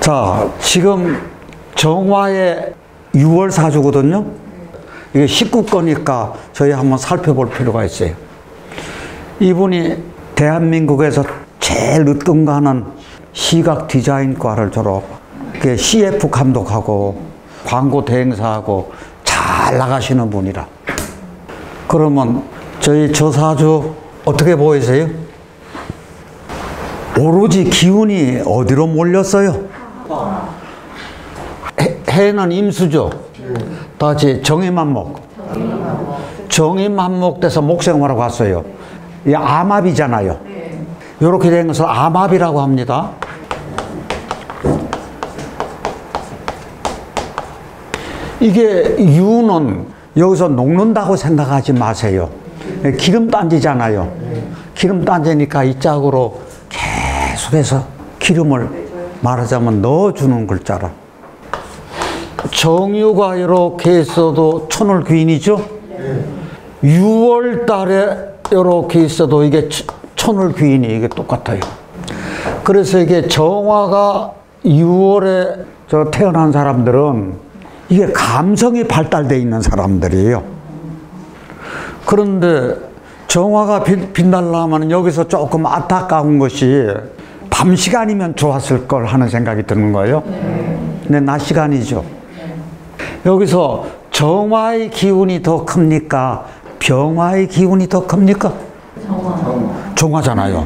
자, 지금 정화의 6월 사주거든요. 이게 19거니까 저희 한번 살펴볼 필요가 있어요. 이분이 대한민국에서 제일 으뜸가는 시각 디자인과를 졸업, CF 감독하고 광고 대행사하고 잘 나가시는 분이라. 그러면 저희 저사주 어떻게 보이세요? 오로지 기운이 어디로 몰렸어요? 해는 임수죠. 다시 정의만목. 정의만목 돼서 목생화로 갔어요. 이 암합이잖아요. 이렇게 된 것을 암합이라고 합니다. 이게 유는 여기서 녹는다고 생각하지 마세요. 기름단지잖아요. 기름단지니까 이 짝으로 계속해서 기름을 말하자면 넣어주는 글자라. 정유가 이렇게 있어도 천을귀인이죠. 6월 달에 이렇게 있어도 이게 천을귀인이 이게 똑같아요. 그래서 이게 정화가 6월에 태어난 사람들은 이게 감성이 발달되어 있는 사람들이에요. 그런데 정화가 빛나려면 여기서 조금 안타까운 것이 밤 시간이면 좋았을 걸 하는 생각이 드는 거예요. 근데 낮 시간이죠. 여기서 정화의 기운이 더 큽니까? 병화의 기운이 더 큽니까? 정화잖아요.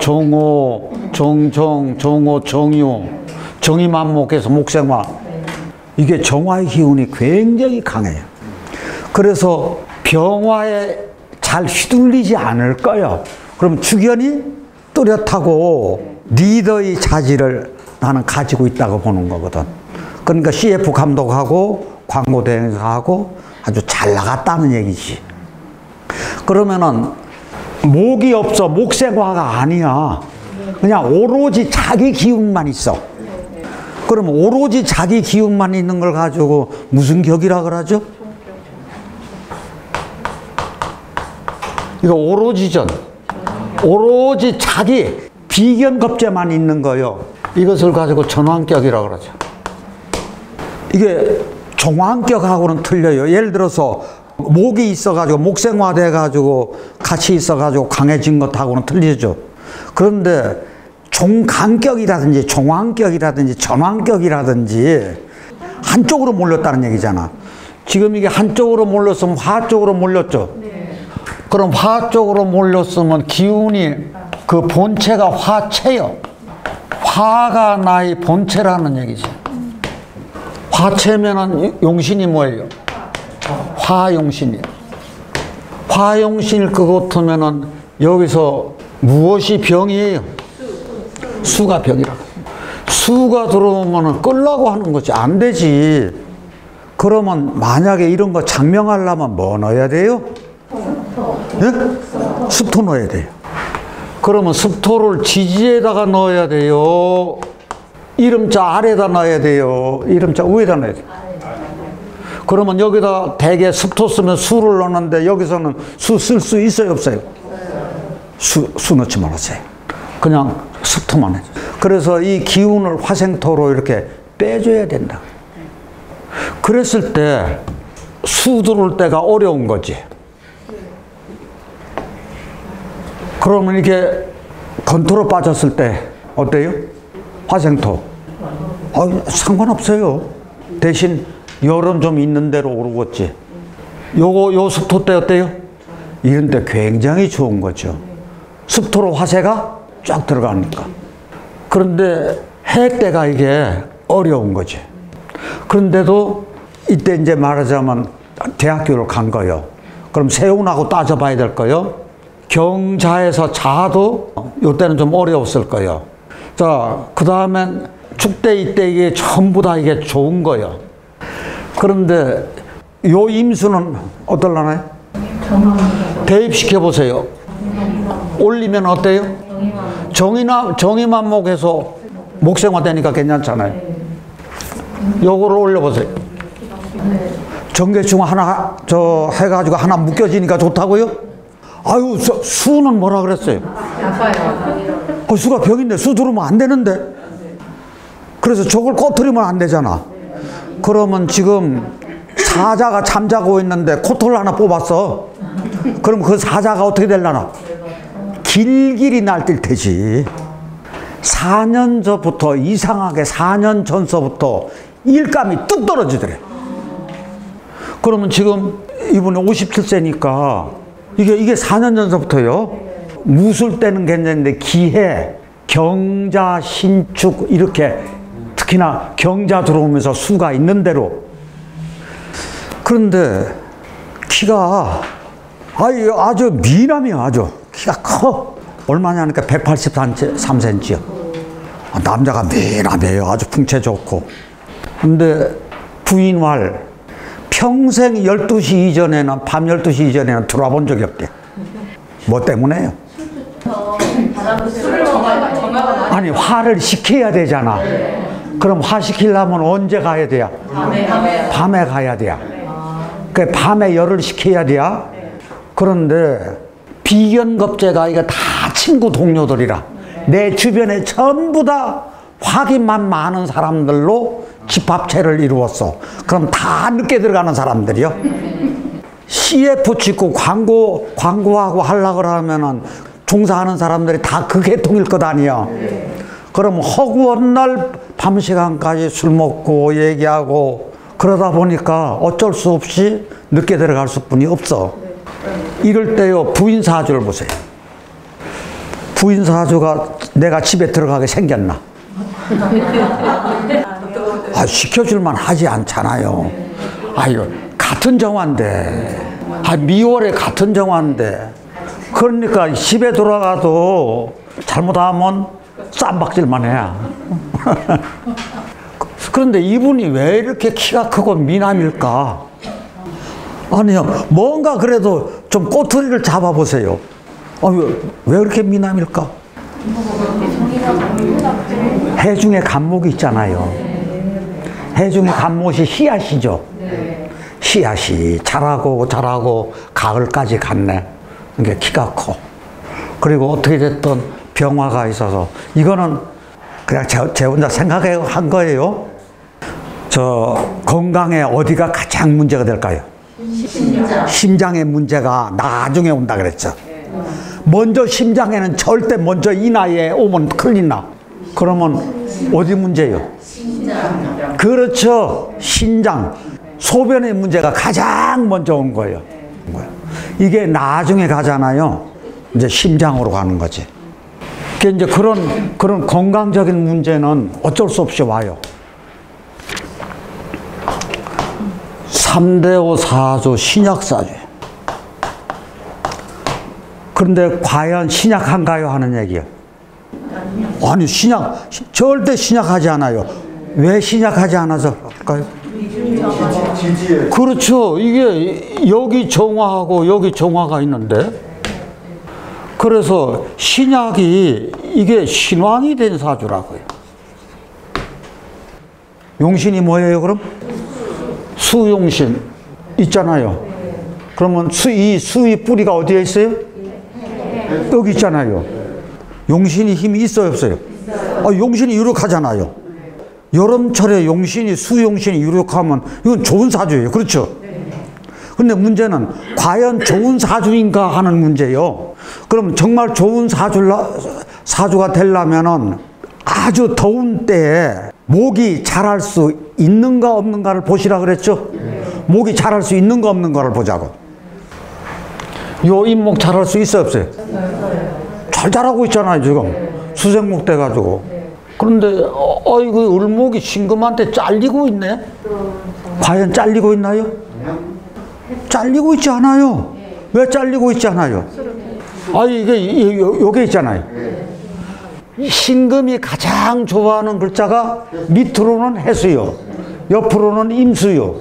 정호, 정정, 정호, 정유, 정의만목해서 목생화. 이게 정화의 기운이 굉장히 강해요. 그래서 병화에 잘 휘둘리지 않을 거예요. 그럼 축연이 뚜렷하고 리더의 자질을 나는 가지고 있다고 보는 거거든. 그러니까 CF 감독하고 광고 대행사하고 아주 잘 나갔다는 얘기지. 그러면은 목이 없어. 목생화가 아니야. 그냥 오로지 자기 기운만 있어. 그럼 오로지 자기 기운만 있는 걸 가지고 무슨 격이라 그러죠? 이거 오로지전. 오로지 자기 비견겁제만 있는 거요. 이것을 가지고 전환격이라 그러죠. 이게 종환격하고는 틀려요. 예를 들어서 목이 있어가지고 목생화 돼가지고 같이 있어가지고 강해진 것하고는 틀리죠. 그런데 종간격이라든지 종환격이라든지 전환격이라든지 한쪽으로 몰렸다는 얘기잖아. 지금 이게 한쪽으로 몰렸으면 화 쪽으로 몰렸죠. 그럼 화 쪽으로 몰렸으면 기운이 그 본체가 화체요. 화가 나의 본체라는 얘기지. 화체면은 용신이 뭐예요? 화용신이에요. 화용신일 것 같으면은 여기서 무엇이 병이에요? 수가 병이라고. 수가 들어오면은 끌라고 하는 거지. 안 되지. 그러면 만약에 이런 거 장명하려면 뭐 넣어야 돼요? 예? 습토 넣어야 돼요. 그러면 습토를 지지에다가 넣어야 돼요. 이름자 아래다 넣어야 돼요. 이름자 위에다 넣어야 돼요. 그러면 여기다 대개 습토 쓰면 수를 넣는데 여기서는 수 쓸 수 있어요, 없어요? 수 넣지 말았어요. 그냥 습토만 해요. 그래서 이 기운을 화생토로 이렇게 빼줘야 된다. 그랬을 때 수 들어올 때가 어려운 거지. 그러면 이게 건토로 빠졌을 때 어때요? 화생토. 상관없어요. 대신 열은 좀 있는 대로 오르겠지. 요 습토 때 어때요? 이런 때 굉장히 좋은 거죠. 습토로 화세가 쫙 들어가니까. 그런데 해 때가 이게 어려운 거지. 그런데도 이때 이제 말하자면 대학교를 간 거예요. 그럼 세운하고 따져봐야 될 거예요. 경자에서 자도 이때는 좀 어려웠을 거예요. 자, 그 다음엔 축대 이때 이게 전부 다 이게 좋은 거예요. 그런데 요 임수는 어떨라나요? 대입시켜 보세요. 올리면 어때요? 정의만목해서 목생화 되니까 괜찮잖아요. 요거를 올려보세요. 정계충 하나 해가지고 하나 묶여지니까 좋다고요? 아유, 수는 뭐라 그랬어요? 수가 병인데 수 들으면 안 되는데. 그래서 저걸 꺼트리면 안 되잖아. 그러면 지금 사자가 잠자고 있는데 코털 하나 뽑았어. 그럼 그 사자가 어떻게 되려나? 길길이 날뛸 테지. 4년 전부터 이상하게 4년 전서부터 일감이 뚝 떨어지더래. 그러면 지금 이분이 57세니까 이게 4년 전서부터요. 무술 때는 괜찮은데 기해, 경자, 신축 이렇게 특히나 경자 들어오면서 수가 있는 대로. 그런데 키가 아주 미남이야. 아주 키가 커. 얼마냐니까 183cm요. 남자가 미남이에요. 아주 풍채 좋고. 근데 부인활 평생 12시 이전에는 밤 12시 이전에는 들어와 본 적이 없대. 뭐 때문에요? 아니 화를 시켜야 되잖아. 그럼 화 시키려면 언제 가야 돼요? 밤에 가야 돼요. 그 밤에 열을 식혀야 돼요. 그런데 비견겁제가 이거 다 친구 동료들이라 내 주변에 전부 다 확인만 많은 사람들로 집합체를 이루었어. 그럼 다 늦게 들어가는 사람들이요. CF 찍고 광고하고 하려고 그러면은 종사하는 사람들이 다 그 계통일 것 아니야. 그럼 허구한 날 밤 시간까지 술 먹고 얘기하고 그러다 보니까 어쩔 수 없이 늦게 들어갈 수뿐이 없어. 이럴 때요 부인 사주를 보세요. 부인 사주가 내가 집에 들어가게 생겼나? 시켜줄만 하지 않잖아요. 이거 같은 정화인데, 미월에 같은 정화인데, 그러니까 집에 들어가도 잘못하면 쌈박질만 해야. 그런데 이분이 왜 이렇게 키가 크고 미남일까? 아니요, 뭔가 그래도 좀 꼬투리를 잡아보세요. 왜 이렇게 미남일까? 해중에 간목이 있잖아요. 해중에 간목이 씨앗이죠. 씨앗이 자라고 가을까지 갔네. 이게 키가 커. 그리고 어떻게 됐든 병화가 있어서 이거는 그냥 제 혼자 생각한 거예요. 건강에 어디가 가장 문제가 될까요? 심장의 문제가 나중에 온다 그랬죠. 먼저 심장에는 절대 먼저 이 나이에 오면 큰일 나. 그러면 어디 문제예요? 그렇죠. 신장. 소변의 문제가 가장 먼저 온 거예요. 이게 나중에 가잖아요. 이제 심장으로 가는 거지. 이제 그런 건강적인 문제는 어쩔 수 없이 와요. 3대5 사주 신약사주. 그런데 과연 신약한가요? 하는 얘기예요. 아니 절대 신약하지 않아요. 왜 신약하지 않아서 할까요? 그렇죠. 이게 여기 정화하고 여기 정화가 있는데, 그래서 신약이 이게 신왕이 된 사주라고요. 용신이 뭐예요 그럼? 수용신 있잖아요. 그러면 이 수의 뿌리가 어디에 있어요? 여기 있잖아요. 용신이 힘이 있어요 없어요? 용신이 유력하잖아요. 여름철에 용신이 수용신이 유력하면 이건 좋은 사주예요. 그렇죠? 근데 문제는 과연 좋은 사주인가 하는 문제예요. 그럼 정말 좋은 사주가 되려면은 아주 더운 때에 목이 자랄 수 있는가 없는가를 보시라 그랬죠? 목이 자랄 수 있는가 없는가를 보자고. 요 잇목 자랄 수 있어요 없어요? 잘 자라고 있잖아요 지금. 수생목 돼가지고. 그런데 이거 을목이 신금한테 잘리고 있네? 과연 잘리고 있나요? 잘리고 있지 않아요. 왜 잘리고 있지 않아요? 요게 있잖아요. 신금이 가장 좋아하는 글자가 밑으로는 해수요, 옆으로는 임수요.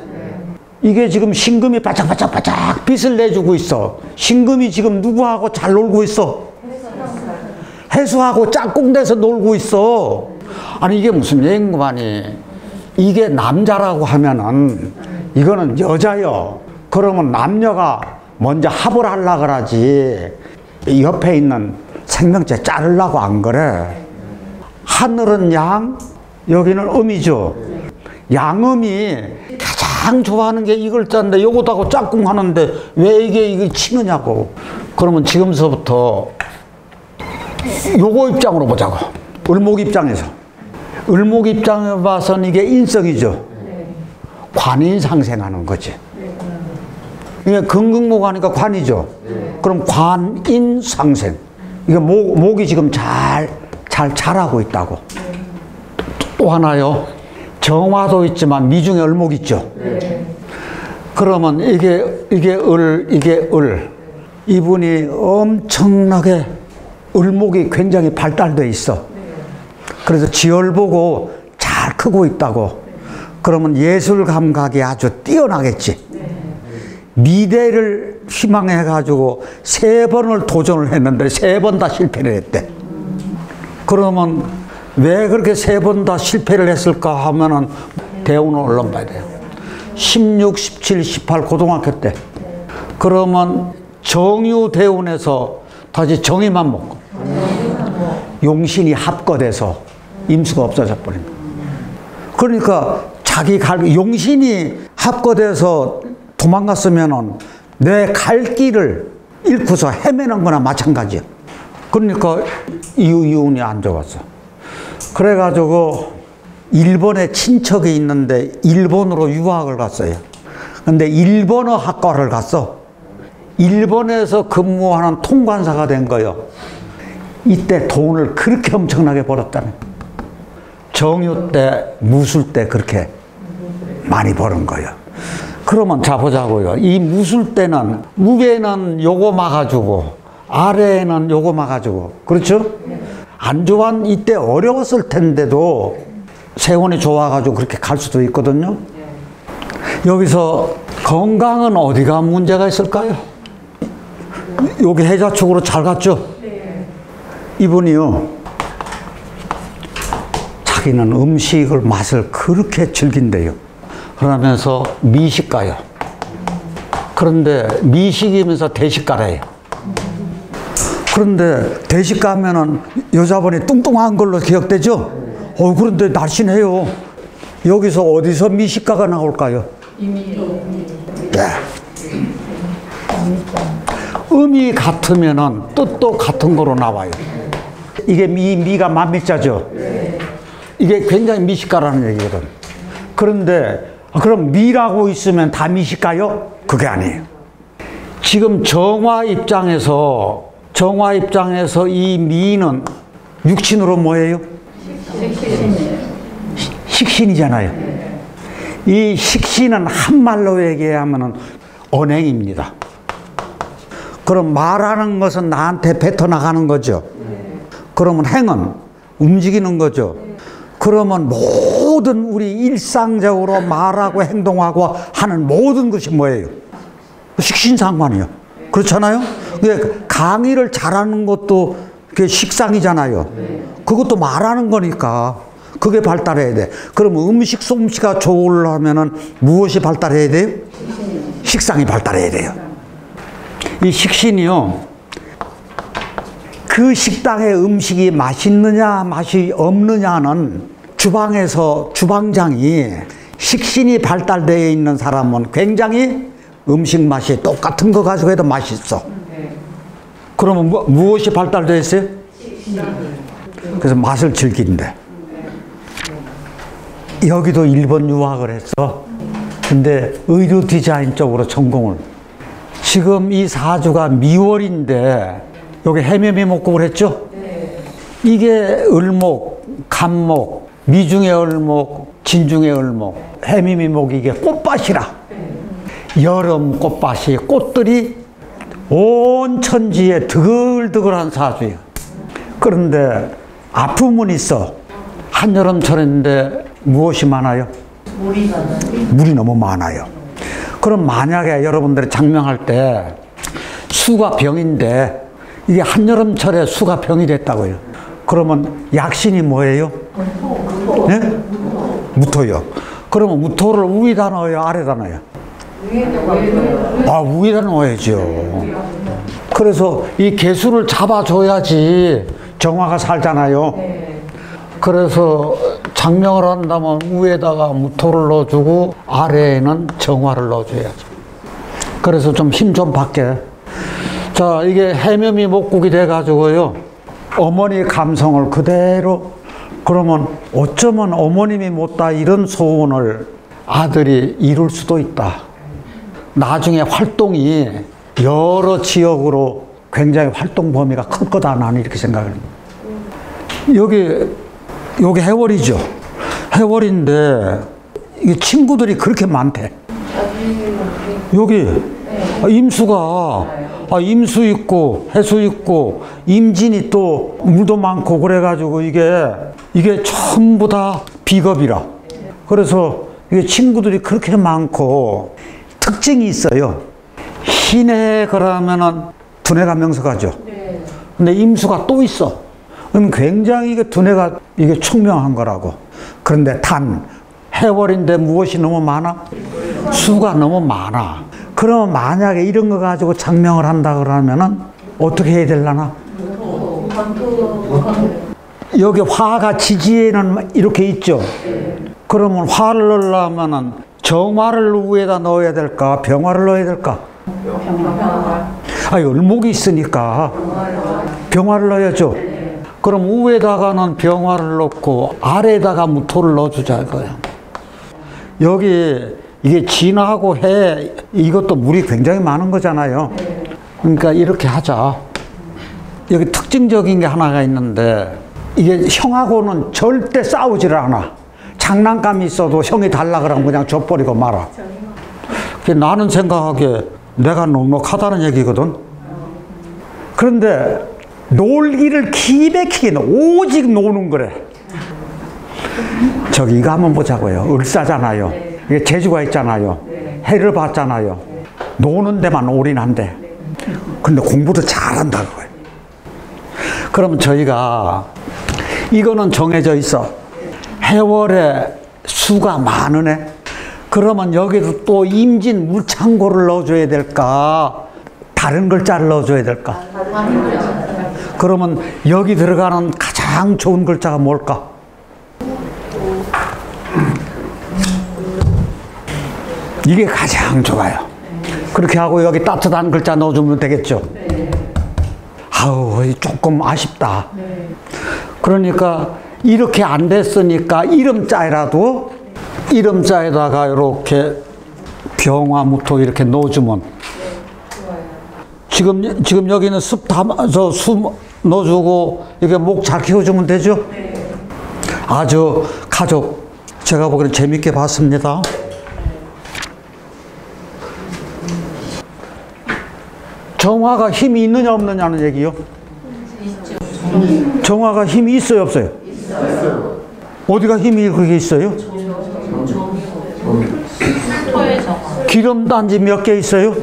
이게 지금 신금이 바짝바짝 빛을 내주고 있어. 신금이 지금 누구하고 잘 놀고 있어? 해수하고 짝꿍돼서 놀고 있어. 아니 이게 무슨 얘기인가니? 이게 남자라고 하면은 이거는 여자요. 그러면 남녀가 먼저 합을 하려고 그러지 옆에 있는 생명체 자르려고 안 그래. 하늘은 양, 여기는 음이죠. 양음이 가장 좋아하는 게 이 글자인데 요것하고 짝꿍 하는데 왜 이게 치느냐고. 그러면 지금서부터 요거 입장으로 보자고. 을목 입장에서. 을목 입장에 봐서는 이게 인성이죠. 관이 상생하는 거지. 이게 금극목하니까 관이죠. 그럼 관인 상생. 이게 목이 지금 잘 자라고 있다고. 또 하나요. 정화도 있지만 미중에 을목 있죠. 그러면 이게 을. 이분이 엄청나게 을목이 굉장히 발달되어 있어. 그래서 지열 보고 잘 크고 있다고. 그러면 예술 감각이 아주 뛰어나겠지. 미대를 희망해 가지고 3번을 도전을 했는데 3번 다 실패를 했대. 그러면 왜 그렇게 3번 다 실패를 했을까 하면은 대운을 얼른 봐야 돼요. 16, 17, 18 고등학교 때. 그러면 정유 대운에서 다시 정의만 먹고 용신이 합거돼서 임수가 없어져 버린 거예요. 그러니까 자기 용신이 합거돼서 도망갔으면은 내 갈 길을 잃고서 헤매는 거나 마찬가지야. 그러니까 이운이 안 좋았어. 그래가지고 일본에 친척이 있는데 일본으로 유학을 갔어요. 근데 일본어 학과를 갔어. 일본에서 근무하는 통관사가 된 거예요. 이때 돈을 그렇게 엄청나게 벌었다는. 정유 때, 무술 때 그렇게 많이 버는 거예요. 그러면 자 보자고요. 이 무술 때는 무게는 요거 막아주고 아래에는 요거 막아주고, 그렇죠? 안 좋아한 이때 어려웠을 텐데도 세운이 좋아가지고 그렇게 갈 수도 있거든요. 여기서 건강은 어디가 문제가 있을까요? 여기 해자축으로 잘 갔죠? 이분이요, 자기는 음식을 맛을 그렇게 즐긴대요. 그러면서 미식가요. 그런데 미식이면서 대식가래요. 그런데 대식가면은 여자분이 뚱뚱한 걸로 기억되죠? 그런데 날씬해요. 여기서 어디서 미식가가 나올까요? 네. 음이 같으면은 뜻도 같은 거로 나와요. 이게 미가 만미자죠? 이게 굉장히 미식가라는 얘기거든. 그런데 그럼 미라고 있으면 다 미식가요? 그게 아니에요. 지금 정화 입장에서 이 미는 육신으로 뭐예요? 식신이잖아요. 이 식신은 한말로 얘기하면 언행입니다. 그럼 말하는 것은 나한테 뱉어나가는 거죠. 그러면 행은 움직이는 거죠. 그러면 모든 우리 일상적으로 말하고 행동하고 하는 모든 것이 뭐예요? 식신상관이요. 그렇잖아요? 강의를 잘하는 것도 그게 식상이잖아요. 그것도 말하는 거니까 그게 발달해야 돼. 그럼 음식 솜씨가 좋으려면은 무엇이 발달해야 돼요? 식상이 발달해야 돼요. 이 식신이요, 그 식당의 음식이 맛있느냐 맛이 없느냐는 주방장이 식신이 발달되어 있는 사람은 굉장히 음식 맛이 똑같은 거 가지고 해도 맛있어. 그러면 무엇이 발달되어 있어요? 그래서 맛을 즐긴대. 여기도 일본 유학을 했어. 근데 의류 디자인 쪽으로 전공을. 지금 이 사주가 미월인데 여기 해묘미목국을 했죠? 이게 을목, 간목, 미중의 을목, 진중의 을목, 해묘미목이 이게 꽃밭이라. 여름 꽃밭이 꽃들이 온 천지에 드글드글한 사주예요. 그런데 아픔은 있어. 한여름철인데 무엇이 많아요? 물이 너무 많아요. 그럼 만약에 여러분들이 장명할 때 수가 병인데 이게 한여름철에 수가 병이 됐다고요. 그러면 약신이 뭐예요? 네? 무토요. 그러면 무토를 위에다 넣어요? 아래다 넣어요? 위에다 넣어야죠. 그래서 이 개수를 잡아줘야지 정화가 살잖아요. 그래서 장명을 한다면 위에다가 무토를 넣어주고 아래에는 정화를 넣어줘야죠. 그래서 좀 힘 좀 받게. 자, 이게 해묘미 목국이 돼가지고요. 어머니 감성을 그대로, 그러면 어쩌면 어머님이 못다 이런 소원을 아들이 이룰 수도 있다. 나중에 활동이 여러 지역으로 굉장히 활동 범위가 클 거다. 나는 이렇게 생각합니다. 여기 해월이죠. 해월인데 이게 친구들이 그렇게 많대. 여기 임수가 임수 있고 해수 있고 임진이 또 물도 많고 그래가지고 이게 전부 다 비겁이라. 그래서 이게 친구들이 그렇게 많고 특징이 있어요. 신해 그러면은 두뇌가 명석하죠. 근데 임수가 또 있어. 그럼 굉장히 이게 두뇌가 이게 총명한 거라고. 그런데 단 해월인데 무엇이 너무 많아? 수가 너무 많아. 그러면 만약에 이런 거 가지고 장명을 한다 그러면은 어떻게 해야 되려나? 여기 화가 지지에는 이렇게 있죠. 그러면 화를 넣으려면은 정화를 위에다 넣어야 될까? 병화를 넣어야 될까? 을목이 있으니까 병화를 넣어야죠. 그럼 위에다가는 병화를 넣고 아래에다가 무토를 넣어주자 이거야. 여기 이게 진하고 해, 이것도 물이 굉장히 많은 거잖아요. 그러니까 이렇게 하자. 여기 특징적인 게 하나가 있는데 이게 형하고는 절대 싸우지를 않아. 장난감이 있어도 형이 달라 그러면 그냥 줘버리고 말아. 나는 생각하기에 내가 넉넉하다는 얘기거든. 그런데 놀기를 기백히는 오직 노는 거래. 저기 이거 한번 보자고요. 을사잖아요. 이게 재주가 있잖아요. 해를 봤잖아요. 노는 데만 올인한대. 근데 공부도 잘한다 그거예요. 그러면 저희가 이거는 정해져 있어. 해월에 수가 많으네. 그러면 여기도 또 임진 물창고를 넣어줘야 될까? 다른 글자를 넣어줘야 될까? 그러면 여기 들어가는 가장 좋은 글자가 뭘까? 이게 가장 좋아요. 그렇게 하고 여기 따뜻한 글자 넣어주면 되겠죠. 아우, 조금 아쉽다. 그러니까 이렇게 안 됐으니까 이름자에라도 이름자에다가 이렇게 병화무토 이렇게 넣어주면, 지금 여기는 숲 담아서 숲 넣어주고 이렇게 목 잘 키워주면 되죠. 아주 가족 제가 보기에는 재밌게 봤습니다. 정화가 힘이 있느냐 없느냐는 얘기요. 정화가 힘이 있어요 없어요? 있어요. 어디가 힘이 그게 있어요? 기름단지 몇 개 있어요?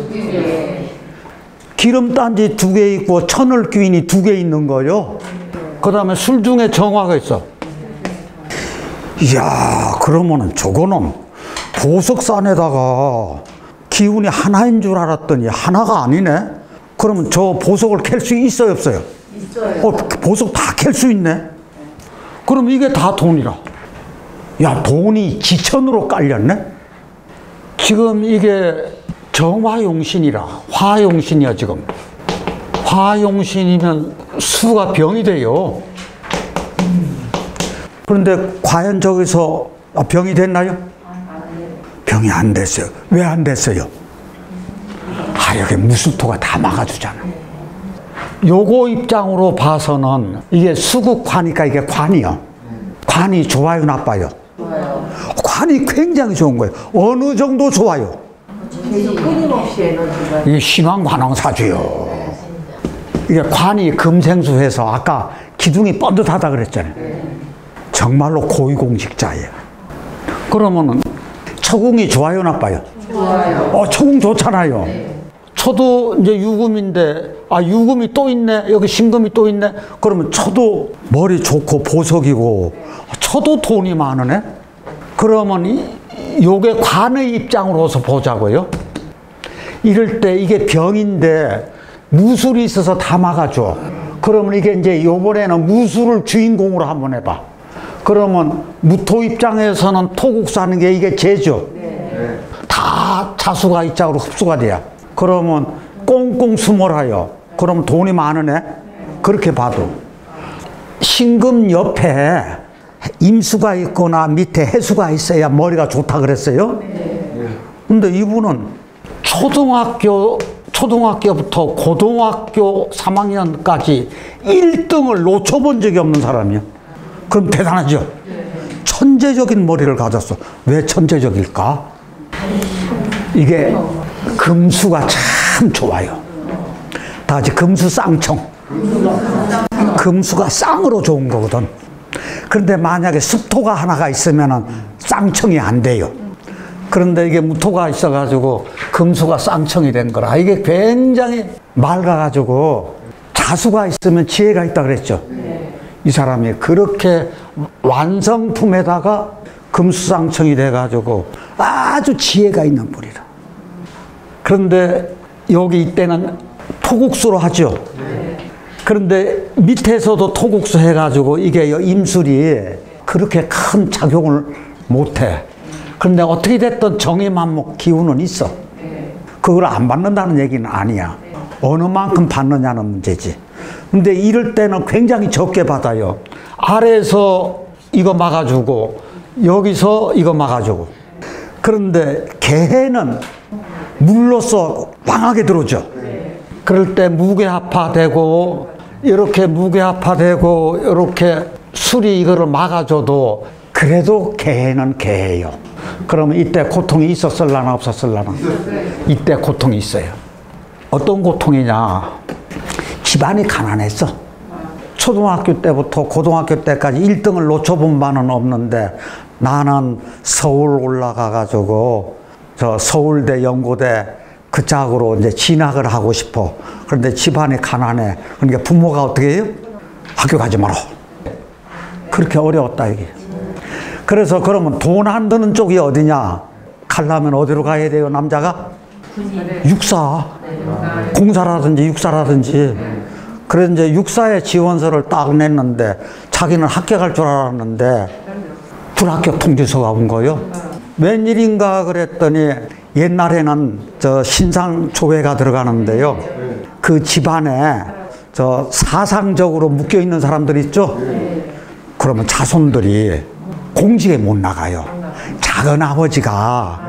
기름단지 2개 있고 천을귀인이 2개 있는 거요. 그 다음에 술 중에 정화가 있어. 이야, 그러면은 저거는 보석산에다가 기운이 하나인 줄 알았더니 하나가 아니네. 그러면 저 보석을 캘 수 있어요 없어요? 있어요. 보석 다 캘 수 있네. 그럼 이게 다 돈이라. 야, 돈이 지천으로 깔렸네. 지금 이게 정화용신이라. 화용신이야 지금. 화용신이면 수가 병이 돼요. 그런데 과연 저기서 병이 됐나요? 병이 안 됐어요. 왜 안 됐어요? 여기 무수토가 다 막아주잖아. 요거 입장으로 봐서는 이게 수국화니까 이게 관이요. 관이 좋아요 나빠요? 좋아요. 관이 굉장히 좋은 거예요. 어느 정도 좋아요? 끊임없이 에너지가. 이게 신왕관왕사주요. 이게 관이 금생수해서 아까 기둥이 뻔듯하다 그랬잖아요. 정말로 고위공직자예요. 그러면은 처궁이 좋아요 나빠요? 좋아요. 처궁 좋잖아요. 네. 처도 이제 유금인데, 유금이 또 있네, 여기 신금이 또 있네. 그러면 처도 머리 좋고 보석이고, 처도 돈이 많으네. 그러면 요게 관의 입장으로서 보자고요. 이럴 때 이게 병인데 무술이 있어서 다 막아줘. 그러면 이게 이제 요번에는 무술을 주인공으로 한번 해봐. 그러면 무토 입장에서는 토국수 하는 게 이게 죄죠. 다 자수가 이 짝으로 흡수가 돼야. 그러면 꽁꽁 숨어라요. 그럼 돈이 많으네. 그렇게 봐도 신금 옆에 임수가 있거나 밑에 해수가 있어야 머리가 좋다 그랬어요. 근데 이분은 초등학교부터 고등학교 3학년까지 1등을 놓쳐본 적이 없는 사람이야. 그럼 대단하죠. 천재적인 머리를 가졌어. 왜 천재적일까? 이게 금수가 참 좋아요. 다 같이 금수 쌍청. 금수가 쌍으로 좋은 거거든. 그런데 만약에 습토가 하나가 있으면 쌍청이 안 돼요. 그런데 이게 무토가 있어가지고 금수가 쌍청이 된 거라. 이게 굉장히 맑아가지고 자수가 있으면 지혜가 있다 그랬죠. 이 사람이 그렇게 완성품에다가 금수쌍청이 돼가지고 아주 지혜가 있는 분이라. 그런데 여기 이때는 토국수로 하죠. 그런데 밑에서도 토국수 해가지고 이게 임술이 그렇게 큰 작용을 못해. 그런데 어떻게 됐든 정의만목 기운은 있어. 그걸 안 받는다는 얘기는 아니야. 어느 만큼 받느냐는 문제지. 근데 이럴 때는 굉장히 적게 받아요. 아래에서 이거 막아주고 여기서 이거 막아주고. 그런데 개해는 물로써 왕하게 들어오죠. 그럴 때 무게합화되고 이렇게 무게합화되고 이렇게 술이 이거를 막아줘도 그래도 개해는 개해요. 그러면 이때 고통이 있었을라나 없었을라나? 이때 고통이 있어요. 어떤 고통이냐? 집안이 가난했어. 초등학교 때부터 고등학교 때까지 1등을 놓쳐본 바는 없는데 나는 서울 올라가가지고 저 서울대 연고대 그 짝으로 이제 진학을 하고 싶어. 그런데 집안이 가난해. 그러니까 부모가 어떻게 해요? 학교 가지 마라. 그렇게 어려웠다 이게. 그래서 그러면 돈 안 드는 쪽이 어디냐? 가려면 어디로 가야 돼요 남자가? 육사. 공사라든지 육사라든지. 그래서 이제 육사에 지원서를 딱 냈는데 자기는 합격할 줄 알았는데 불합격 통지서가 온 거예요. 웬일인가 그랬더니 옛날에는 저 신상조회가 들어가는데요. 그 집안에 저 사상적으로 묶여 있는 사람들 있죠? 그러면 자손들이 공직에 못 나가요. 작은 아버지가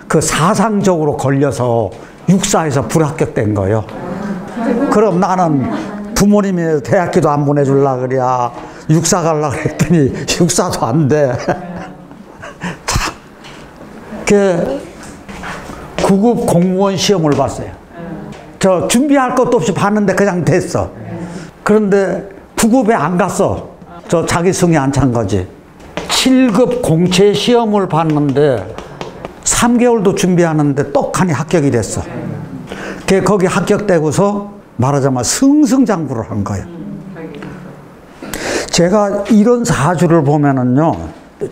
그 사상적으로 걸려서 육사에서 불합격된 거예요. 그럼 나는 부모님이 대학교도 안 보내주려고 그래. 육사 가려고 그랬더니 육사도 안 돼. 참. 그 9급 공무원 시험을 봤어요. 저 준비할 것도 없이 봤는데 그냥 됐어. 그런데 9급에 안 갔어. 저 자기 승이 안 찬 거지. 7급 공채 시험을 봤는데 3개월도 준비하는데 떡하니 합격이 됐어. 거기 합격되고서 말하자면 승승장구를 한 거예요. 제가 이런 사주를 보면은요,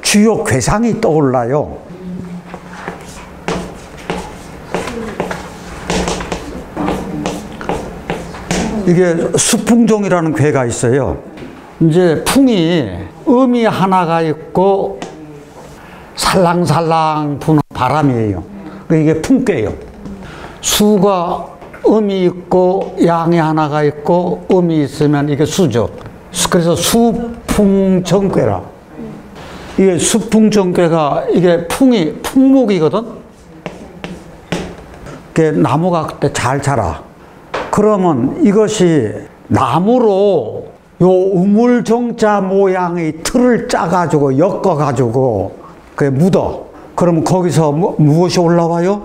주요 괴상이 떠올라요. 이게 수풍종이라는 괴가 있어요. 이제 풍이 음이 하나가 있고 살랑살랑 부는 바람이에요. 이게 풍괴예요. 수가 음이 있고 양이 하나가 있고 음이 있으면 이게 수죠. 그래서 수풍정괴라. 이게 수풍정괴가 이게 풍이 풍목이거든. 나무가 그때 잘 자라. 그러면 이것이 나무로 요 우물정자 모양의 틀을 짜가지고 엮어가지고 그게 묻어. 그러면 거기서 무엇이 올라와요?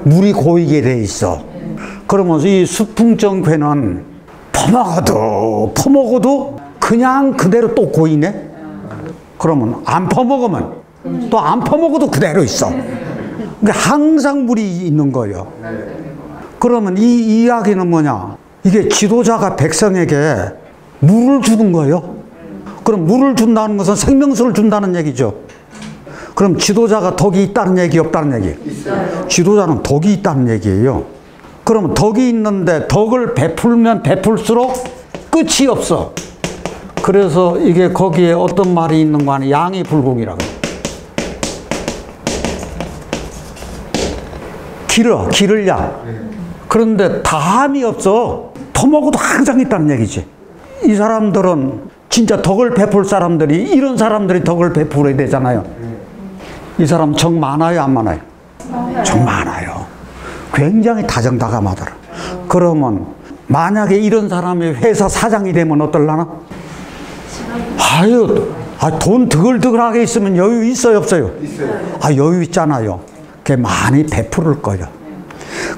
물이 고이게 돼 있어. 그러면서 이 수풍정괴는 퍼먹어도 그냥 그대로 또 고이네. 그러면 안 퍼먹으면 또 안 퍼먹어도 그대로 있어. 그러니까 항상 물이 있는 거예요. 그러면 이 이야기는 뭐냐? 이게 지도자가 백성에게 물을 주는 거예요. 그럼 물을 준다는 것은 생명수를 준다는 얘기죠. 그럼 지도자가 덕이 있다는 얘기, 없다는 얘기? 있어요. 지도자는 덕이 있다는 얘기예요. 그러면 덕이 있는데 덕을 베풀면 베풀수록 끝이 없어. 그래서 이게 거기에 어떤 말이 있는 거 아니에요? 양이 불공이라고. 기를 양. 그런데 다함이 없어. 터먹어도 항상 있다는 얘기지. 이 사람들은 진짜 덕을 베풀 사람들이, 이런 사람들이 덕을 베풀어야 되잖아요. 이 사람 정 많아요, 안 많아요? 정 많아요. 굉장히 다정다감하더라. 그러면 만약에 이런 사람이 회사 사장이 되면 어떨라나? 아유, 돈 드글드글하게 있으면 여유 있어요, 없어요? 있어요. 여유 있잖아요. 그게 많이 베풀을 거예요.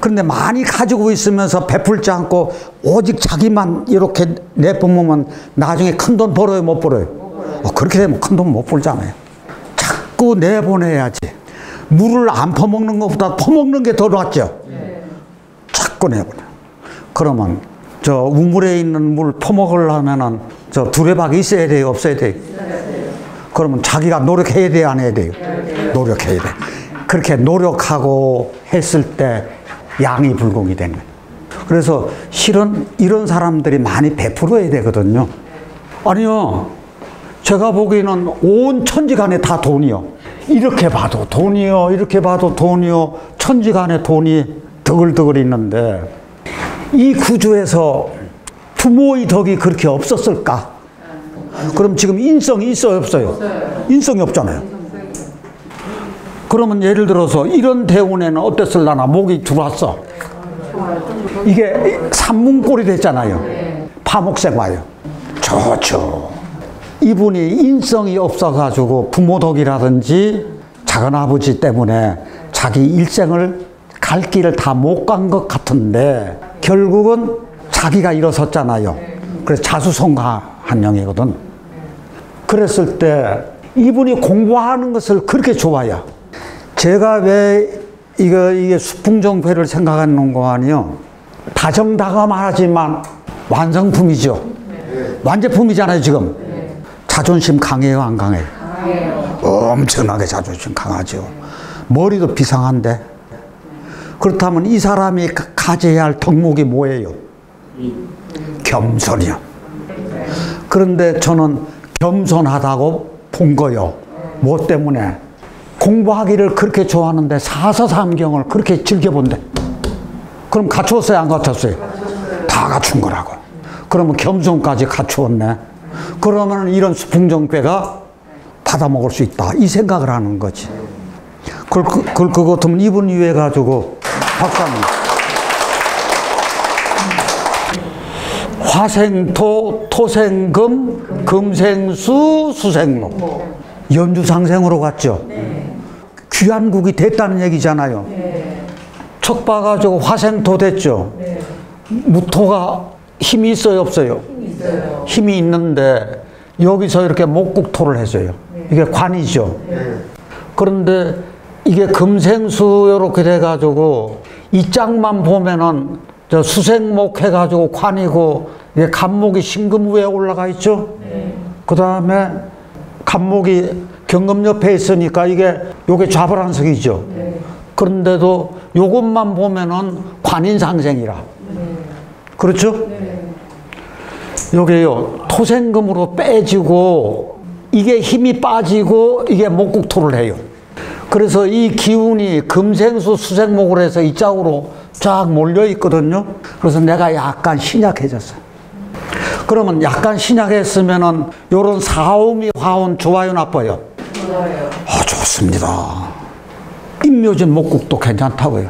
그런데 많이 가지고 있으면서 베풀지 않고 오직 자기만 이렇게 내뿜으면 나중에 큰 돈 벌어요, 못 벌어요? 그렇게 되면 큰 돈 못 벌잖아요. 자꾸 내보내야지. 물을 안 퍼먹는 것보다 퍼먹는 게 더 낫죠. 자꾸 내보내. 그러면 저 우물에 있는 물 퍼먹으려면은 저 두레박이 있어야 돼요, 없어야 돼요? 그러면 자기가 노력해야 돼요, 안 해야 돼요? 노력해야 돼. 그렇게 노력하고 했을 때 양이 불공이 되는 거예요. 그래서 실은 이런 사람들이 많이 베풀어야 되거든요. 아니요, 제가 보기에는 온 천지간에 다 돈이요. 이렇게 봐도 돈이요, 이렇게 봐도 돈이요. 천지간에 돈이 드글드글 있는데 이 구조에서 부모의 덕이 그렇게 없었을까? 그럼 지금 인성이 있어요, 없어요? 인성이 없잖아요. 그러면 예를 들어서 이런 대운에는 어땠을라나? 목이 들어왔어. 이게 산문꼴이 됐잖아요. 파목색 와요. 좋죠. 이분이 인성이 없어가지고 부모덕이라든지 작은아버지 때문에 자기 일생을 갈 길을 다 못 간 것 같은데 결국은 자기가 일어섰잖아요. 그래서 자수성가한 형이거든. 그랬을 때 이분이 공부하는 것을 그렇게 좋아해요. 제가 왜 이게 수풍정패를 생각하는 거 아니요? 다정다감하지만 완성품이죠. 완제품이잖아요, 지금. 자존심 강해요, 안 강해요? 엄청나게 자존심 강하죠. 머리도 비상한데. 그렇다면 이 사람이 가져야 할 덕목이 뭐예요? 겸손이요. 그런데 저는 겸손하다고 본 거요. 뭐 때문에? 공부하기를 그렇게 좋아하는데 사서삼경을 그렇게 즐겨본대. 그럼 갖추었어요, 안 갖췄어요? 다 갖춘 거라고. 그러면 겸손까지 갖추었네. 그러면 이런 수풍정패가 받아먹을 수 있다, 이 생각을 하는 거지. 그거 같으면 이분 위해 가지고 박사님, 화생토, 토생금, 금생수, 수생록. 연주상생으로 갔죠. 귀한국이 됐다는 얘기잖아요. 척 봐가지고 화생토 됐죠. 무토가 힘이 있어요, 없어요? 힘이 있는데 여기서 이렇게 목국토를 했어요. 이게 관이죠. 그런데 이게 금생수 이렇게 돼가지고 이 짝만 보면은 저 수생목 해가지고 관이고, 이게 간목이 신금 위에 올라가 있죠. 그 다음에 간목이 경금 옆에 있으니까 요게 좌불안석이죠. 그런데도 요것만 보면은 관인상생이라. 그렇죠? 요게요, 토생금으로 빼지고 이게 힘이 빠지고 이게 목국토를 해요. 그래서 이 기운이 금생수 수생목으로 해서 이 짝으로 쫙 몰려 있거든요. 그래서 내가 약간 신약해졌어요. 그러면 약간 신약했으면은 요런 사오미 화온 좋아요, 나빠요? 좋습니다. 임묘진 목국도 괜찮다고요.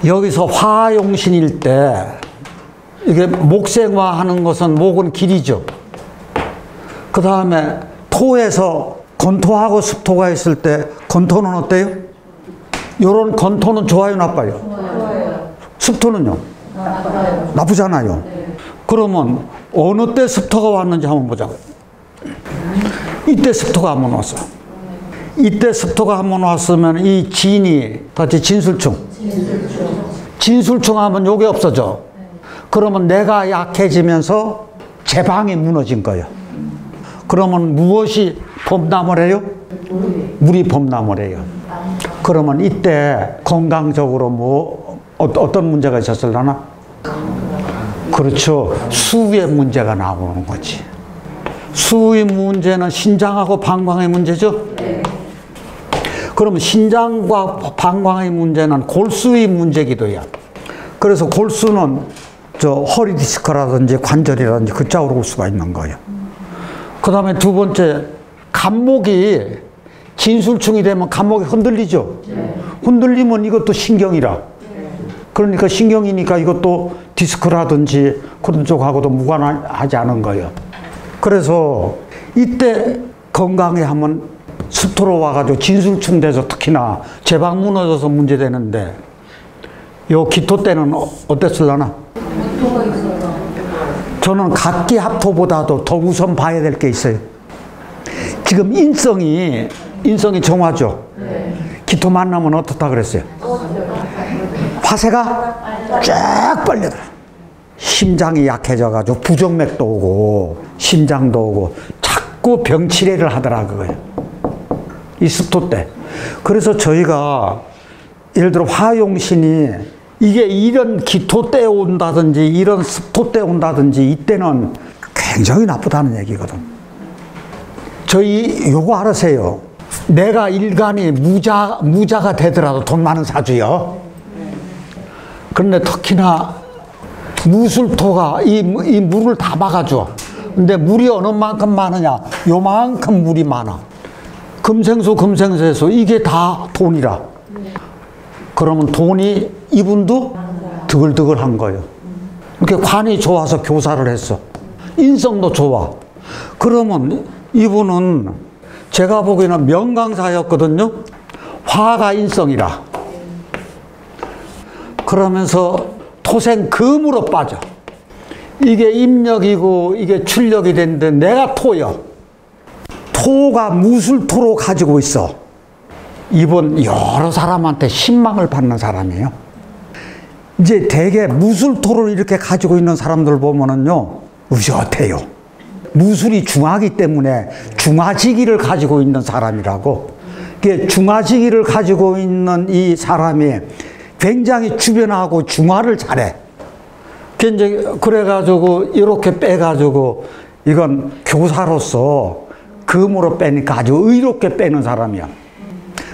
여기서 화용신일 때 이게 목생화하는 것은 목은 길이죠. 그 다음에 토에서 건토하고 습토가 있을 때 건토는 어때요? 요런 건토는 좋아요, 나빠요? 좋아요. 습토는요? 나쁘잖아요. 그러면 어느 때 습토가 왔는지 한번 보자고요. 이때 습토가 한번 왔어. 이때 습토가 한번 왔으면 이 진이 같이 진술충. 진술충 하면 요게 없어져. 그러면 내가 약해지면서 제방이 무너진 거예요. 그러면 무엇이 범나무래요? 물이 범나무래요. 그러면 이때 건강적으로 어떤 문제가 있었을라나? 그렇죠. 수의 문제가 나오는 거지. 수의 문제는 신장하고 방광의 문제죠? 네. 그러면 신장과 방광의 문제는 골수의 문제기도 해요. 그래서 골수는 저 허리 디스크라든지 관절이라든지 그 쪽으로 올 수가 있는 거예요. 그 다음에 두 번째, 간목이 진술충이 되면 간목이 흔들리죠? 흔들리면 이것도 신경이라. 그러니까 신경이니까 이것도 디스크라든지 그런 쪽하고도 무관하지 않은 거예요. 그래서 이때 건강에 하면 습토로 와가지고 진술충 돼서 특히나 제방 무너져서 문제되는데 요 기토 때는 어땠을라나? 저는 각기 합토보다도 더 우선 봐야 될 게 있어요. 지금 인성이 정화죠. 기토 만나면 어떻다 그랬어요? 화세가 쫙 빨려들어. 심장이 약해져가지고 부정맥도 오고 심장도 오고 자꾸 병치레를 하더라 그거예요. 이 습토 때. 그래서 저희가 예를 들어 화용신이 이게 이런 기토 때 온다든지 이런 습토 때 온다든지 이때는 굉장히 나쁘다는 얘기거든. 저희 요거 알으세요. 내가 일간이 무자가 되더라도 돈 많은 사주요. 그런데 특히나 무술토가 이 물을 다 막아줘. 근데 물이 어느 만큼 많으냐? 요만큼 물이 많아. 금생수, 금생세수 이게 다 돈이라. 그러면 돈이 이분도 드글드글한 거예요. 이렇게 관이 좋아서 교사를 했어. 인성도 좋아. 그러면 이분은 제가 보기에는 명강사였거든요. 화가 인성이라. 그러면서 토생금으로 빠져. 이게 임력이고 이게 출력이 됐는데 내가 토요. 토가 무술토로 가지고 있어. 이분 여러 사람한테 신망을 받는 사람이에요. 이제 대개 무술토를 이렇게 가지고 있는 사람들 보면은요, 의젓해요. 무술이 중하기 때문에 중화지기를 가지고 있는 사람이라고. 중화지기를 가지고 있는 이 사람이 굉장히 주변하고 중화를 잘해. 그래가지고 이렇게 빼가지고 이건 교사로서 금으로 빼니까 아주 의롭게 빼는 사람이야.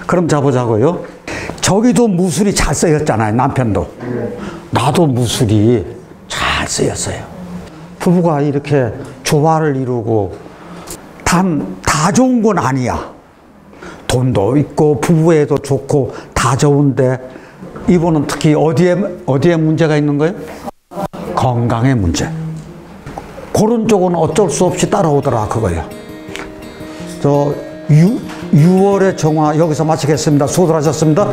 그럼 자보자고요. 저기도 무술이 잘 쓰였잖아요. 남편도. 나도 무술이 잘 쓰였어요. 부부가 이렇게 조화를 이루고 다 좋은 건 아니야. 돈도 있고 부부애도 좋고 다 좋은데 이분은 특히 어디에 문제가 있는 거예요? 건강의 문제. 그런 쪽은 어쩔 수 없이 따라오더라 그거예요. 6월의 정화 여기서 마치겠습니다. 수고들 하셨습니다.